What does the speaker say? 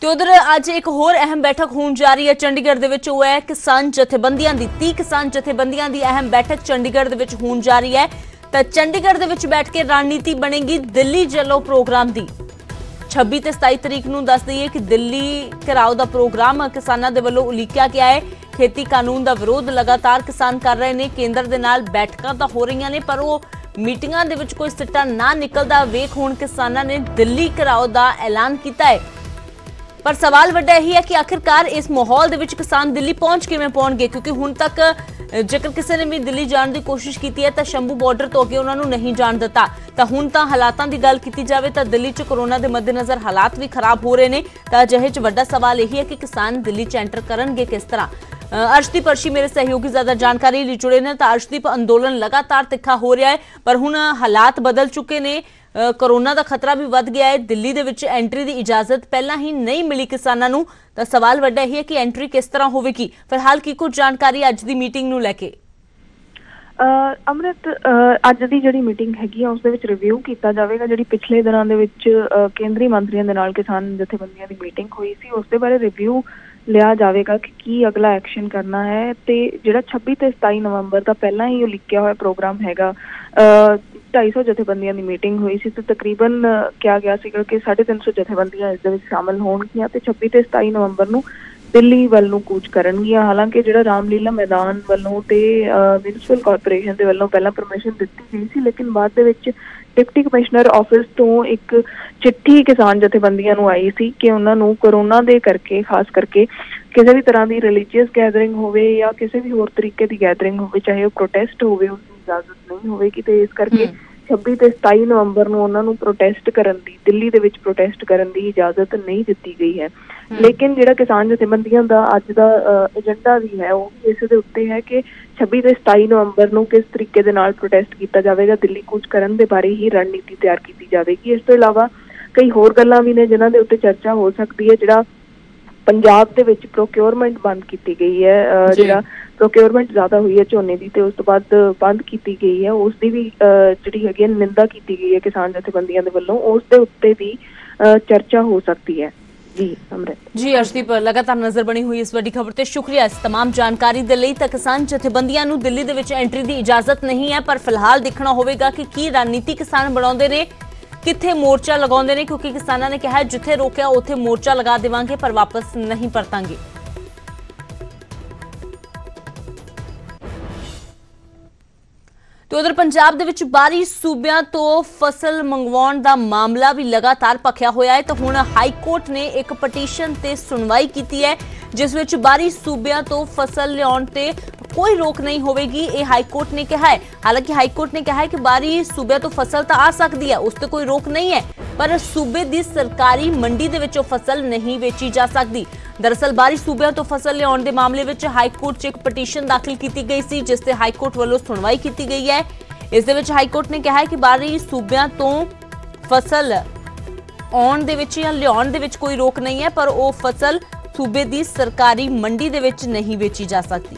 ਤੇ ਉਧਰ ਅੱਜ ਇੱਕ ਹੋਰ ਅਹਿਮ ਬੈਠਕ ਹੋਣ ਜਾ ਰਹੀ ਹੈ ਚੰਡੀਗੜ੍ਹ ਦੇ ਵਿੱਚ। ਉਹ ਹੈ ਕਿਸਾਨ ਜਥੇਬੰਦੀਆਂ ਦੀ 30 ਕਿਸਾਨ ਜਥੇਬੰਦੀਆਂ ਦੀ ਅਹਿਮ ਬੈਠਕ ਚੰਡੀਗੜ੍ਹ ਦੇ ਵਿੱਚ ਹੋਣ ਜਾ ਰਹੀ ਹੈ। ਤਾਂ ਚੰਡੀਗੜ੍ਹ ਦੇ ਵਿੱਚ ਬੈਠ ਕੇ ਰਣਨੀਤੀ ਬਣੇਗੀ ਦਿੱਲੀ ਚਲੋ ਪ੍ਰੋਗਰਾਮ ਦੀ। 26 ਤੇ 27 ਤਰੀਕ ਨੂੰ ਦੱਸ ਦਈਏ ਕਿ ਦਿੱਲੀ ਘਿਰਾਓ ਦਾ ਪ੍ਰੋਗਰਾਮ ਕਿਸਾਨਾਂ ਦੇ ਵੱਲੋਂ ਉਲੀਕਿਆ ਗਿਆ ਹੈ। ਖੇਤੀ ਕਾਨੂੰਨ ਦਾ ਵਿਰੋਧ ਲਗਾਤਾਰ ਕਿਸਾਨ ਕਰ ਰਹੇ ਨੇ। ਕੇਂਦਰ ਦੇ ਨਾਲ ਬੈਠਕਾਂ ਤਾਂ ਹੋ ਰਹੀਆਂ ਨੇ ਪਰ ਉਹ ਮੀਟਿੰਗਾਂ ਦੇ ਵਿੱਚ ਕੋਈ ਸਿੱਟਾ ਨਾ ਨਿਕਲਦਾ ਵੇਖ ਹੁਣ ਕਿਸਾਨਾਂ ਨੇ ਦਿੱਲੀ ਘਿਰਾਓ ਦਾ ਐਲਾਨ ਕੀਤਾ ਹੈ। पर सवाल वड्डा यही है कि आखिरकार इस माहौल दे विच किसान दिल्ली पहुंच किवें पाउणगे, क्योंकि हुण तक जेकर किसी ने भी दिल्ली जाने की कोशिश की है तो शंभू बॉर्डर तो अगे उन्होंने नहीं जान दिता। तो हुण तां हालातां दी गल कीती जावे तां दिल्ली च कोरोना के मद्देनज़र हालात भी खराब हो रहे हैं। तो अजिहे च वड्डा सवाल यही है कि किसान दिल्ली च एंटर करनगे किस तरह। अर्शदीप अर्शी मेरे सहयोगी ज्यादा जानकारी लिए जुड़े ने। तो अर्शदीप, अंदोलन लगातार तिखा हो रहा है पर हुण हालात बदल चुके ने। कोरोना का खतरा भी वध गया है। दिल्ली दे विच एंट्री की इजाजत पहला ही नहीं मिली किसानों नूं। तां सवाल वड्डा है कि एंट्री किस तरह होवेगी। फिलहाल की कुछ जानकारी अज दी मीटिंग नूं लैके? अमृत, अज की जिहड़ी मीटिंग हैगी उस दे विच रिव्यू किया जाएगा। जिहड़ी पिछले दिनों दे विच केंद्रीय मंत्रियों दे नाल किसान जथेबंदियों की मीटिंग हुई सी उस दे बारे रिव्यू लिया जाएगा कि की अगला एक्शन करना है। तो जिहड़ा 26 ते 27 नवंबर का पहला ही उलीकिया हुआ प्रोग्राम हैगा 250 जथेबंदियों की मीटिंग हुई सी। तो तकरीबन क्या गया सीगा कि 350 जथेबंदियां इस दे विच शामिल होणगियां ते 26 ते 27 नवंबर नूं दिल्ली ਵੱਲ ਨੂੰ कूच ਕਰਨਗੀਆਂ। ਹਾਲਾਂਕਿ ਜਿਹੜਾ ਰਾਮਲੀਲਾ मैदान ਵੱਲੋਂ ਤੇ म्यूनसिपल ਕਾਰਪੋਰੇਸ਼ਨ ਦੇ ਵੱਲੋਂ ਪਹਿਲਾਂ ਪਰਮਿਸ਼ਨ ਦਿੱਤੀ ਗਈ ਸੀ, ਲੇਕਿਨ ਬਾਅਦ ਦੇ ਵਿੱਚ ਡਿਪਟੀ ਕਮਿਸ਼ਨਰ ਆਫਿਸ ਤੋਂ ਇੱਕ ਚਿੱਠੀ ਕਿਸਾਨ ਜਥੇਬੰਦੀਆਂ ਨੂੰ ਆਈ ਸੀ ਕਿ ਉਹਨਾਂ ਨੂੰ ਕੋਰੋਨਾ ਦੇ ਕਰਕੇ ਖਾਸ ਕਰਕੇ ਕਿਸੇ ਵੀ ਤਰ੍ਹਾਂ ਦੀ ਰਿਲੀਜੀਅਸ ਗੈਦਰਿੰਗ ਹੋਵੇ ਜਾਂ ਕਿਸੇ ਵੀ ਹੋਰ ਤਰੀਕੇ ਦੀ ਗੈਦਰਿੰਗ ਹੋਵੇ, ਚਾਹੇ ਉਹ ਪ੍ਰੋਟੈਸਟ ਹੋਵੇ, ਉਸ ਦੀ ਇਜਾਜ਼ਤ ਨਹੀਂ ਹੋਵੇਗੀ। ਤੇ ਇਸ ਕਰਕੇ 26 ਤੇ 27 ਨਵੰਬਰ ਨੂੰ ਉਹਨਾਂ ਨੂੰ ਪ੍ਰੋਟੈਸਟ ਕਰਨ ਦੀ, ਦਿੱਲੀ ਦੇ ਵਿੱਚ ਪ੍ਰੋਟੈਸਟ ਕਰਨ ਦੀ ਇਜਾਜ਼ਤ ਨਹੀਂ ਦਿੱਤੀ ਗਈ ਹੈ। ਲੇਕਿਨ ਜਿਹੜਾ ਕਿਸਾਨ ਜਥੇਬੰਦੀਆਂ ਦਾ ਅੱਜ ਦਾ ਏਜੰਡਾ ਵੀ ਹੈ ਉਹ ਇਸ ਦੇ ਉੱਤੇ ਹੈ ਕਿ 26 ਤੇ 27 ਨਵੰਬਰ ਨੂੰ ਕਿਸ ਤਰੀਕੇ ਦੇ ਨਾਲ ਪ੍ਰੋਟੈਸਟ ਕੀਤਾ ਜਾਵੇਗਾ, ਦਿੱਲੀ ਕੂਚ ਕਰਨ ਦੇ ਬਾਰੇ ਹੀ ਰਣਨੀਤੀ ਤਿਆਰ ਕੀਤੀ ਜਾਵੇਗੀ। ਇਸ ਤੋਂ ਇਲਾਵਾ ਕਈ ਹੋਰ ਗੱਲਾਂ ਵੀ ਨੇ ਜਿਨ੍ਹਾਂ ਦੇ ਉੱਤੇ ਚਰਚਾ ਹੋ ਸਕਦੀ ਹੈ। ਜਿਹੜਾ ਪੰਜਾਬ ਦੇ ਵਿੱਚ ਪ੍ਰੋਕਿਉਰਮੈਂਟ ਬੰਦ ਕੀਤੀ ਗਈ ਹੈ, ਜਿਹੜਾ ਪ੍ਰੋਕਿਉਰਮੈਂਟ ਜ਼ਿਆਦਾ ਹੋਈ ਹੈ ਝੋਨੇ ਦੀ ਤੇ ਉਸ ਤੋਂ ਬਾਅਦ ਬੰਦ ਕੀਤੀ ਗਈ ਹੈ, ਉਸ ਦੀ ਵੀ ਜਿਹੜੀ ਹੈਗੀ ਨਿੰਦਾ ਕੀਤੀ ਗਈ ਹੈ ਕਿਸਾਨ ਜਥੇਬੰਦੀਆਂ ਦੇ ਵੱਲੋਂ, ਉਸ ਦੇ ਉੱਤੇ ਵੀ ਚਰਚਾ ਹੋ ਸਕਦੀ है। जी अमृत जी अर्शदीप, लगातार नजर बनी हुई इस बड़ी खबर ते शुक्रिया इस तमाम जानकारी दे लई। तां किसान जथेबंदियां नूं दिल्ली दे विच एंट्री दी इजाजत नहीं है पर फिलहाल देखना होवेगा कि की रणनीति किसान बनाउंदे ने, कित्थे मोर्चा लगाउंदे ने, क्योंकि किसानां ने कहा जिथे रोकिया उत्थे मोर्चा लगा देवांगे पर वापस नहीं परतांगे। तो उधर पंजाब दे विच बाहरी सूबियां तो फसल मंगवाउण दा मामला भी लगातार भखिया होया है। तो हुण हाई कोर्ट ने एक पटीशन ते सुनवाई कीती है जिस विच बाहरी सूबियां तो फसल लियाउण ते कोई रोक नहीं होगी, ये हाई कोर्ट ने कहा है। हालांकि हाई कोर्ट ने कहा है कि बाहरी सूबे तो फसल तो आ सकती है, उस ते कोई रोक नहीं है, पर सूबे की सरकारी मंडी दे विचों फसल नहीं बेची जा सकती। दरअसल बाहरी सूबे तो फसल लियाउण दे मामले विच हाई कोर्ट च एक पटीशन दाखिल की गई सी जिस ते हाई कोर्ट वालों सुनवाई की गई है। इस दे विच हाई कोर्ट ने कहा है कि बाहरी सूबे तो फसल आउण दे विच या लियाउण दे विच कोई रोक नहीं है, पर वो फसल सूबे की सरकारी मंडी दे विच नहीं बेची जा सकती।